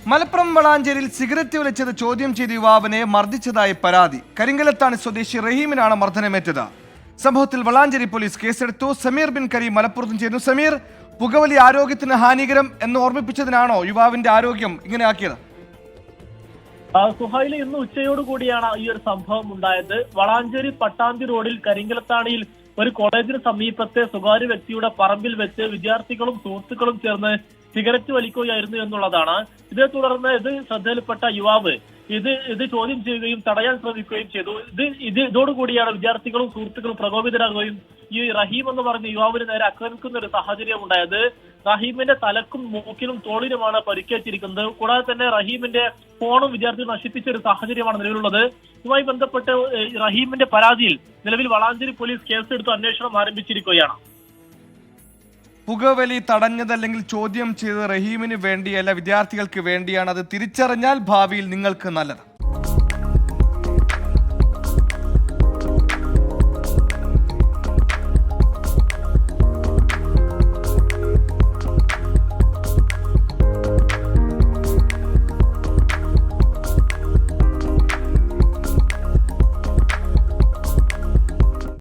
Malappuram വളാഞ്ചേരിയിൽ cigarette വലിച്ചത് ചോദ്യം ചെയ്ത യുവാവിനെ മർദ്ദിച്ചതായി പരാതി. കരിങ്കലത്താണി സ്വദേശി റഹീമിനാണ് മർദ്ദനമേറ്റത്. സംഭവത്തിൽ വളാഞ്ചേരി പോലീസ് കേസെടുത്തു. സമീർ ബിൻ കരീം മലപ്പുറത്തും ചേരുന്നു. സമീർ, പുകവലി ആരോഗ്യത്തിന് ഹാനികരം എന്ന് ഓർമ്മിപ്പിച്ചതിനാണോ യുവാവിന്റെ ആരോഗ്യം ഇങ്ങനെയാക്കിയത്? സുഹൈല്, ഇന്ന് ഉച്ചയോടുകൂടിയാണ് ഈ ഒരു സംഭവം ഉണ്ടായത്. വളാഞ്ചേരി പട്ടാമ്പി റോഡിൽ കരിങ്കലത്താണിയിൽ ഒരു കോളേജിന് സമീപത്തെ സ്വകാര്യ വ്യക്തിയുടെ പറമ്പിൽ വെച്ച് വിദ്യാർത്ഥികളും സുഹൃത്തുക്കളും ചേർന്ന് സിഗരറ്റ് വലിക്കുകയായിരുന്നു എന്നുള്ളതാണ്. ഇതേ തുടർന്ന് ഇത് ശ്രദ്ധയിൽപ്പെട്ട യുവാവ് ഇത് ചോദ്യം ചെയ്യുകയും തടയാൻ ശ്രമിക്കുകയും ചെയ്തു. ഇതോടുകൂടിയാണ് വിദ്യാർത്ഥികളും സുഹൃത്തുക്കളും പ്രകോപിതരാകുകയും ഈ റഹീം എന്ന് പറഞ്ഞ യുവാവിന് നേരെ ആക്രമിക്കുന്ന ഒരു സാഹചര്യം ഉണ്ടായത്. റഹീമിന്റെ തലക്കും മൂക്കിനും തോളിനുമാണ് പരിക്കേറ്റിരിക്കുന്നത്. കൂടാതെ തന്നെ റഹീമിന്റെ ഫോണും വിദ്യാർത്ഥികൾ നശിപ്പിച്ച ഒരു സാഹചര്യമാണ് നിലവിലുള്ളത്. ഇതുമായി ബന്ധപ്പെട്ട് റഹീമിന്റെ പരാതിയിൽ നിലവിൽ വളാഞ്ചേരി പോലീസ് കേസെടുത്ത് അന്വേഷണം ആരംഭിച്ചിരിക്കുകയാണ്. പുകവലി തടഞ്ഞതല്ലെങ്കിൽ ചോദ്യം ചെയ്തത് റഹീമിന് വേണ്ടിയല്ല, വിദ്യാർത്ഥികൾക്ക് വേണ്ടിയാണ്. അത് തിരിച്ചറിഞ്ഞാൽ ഭാവിയിൽ നിങ്ങൾക്ക് നല്ലത്.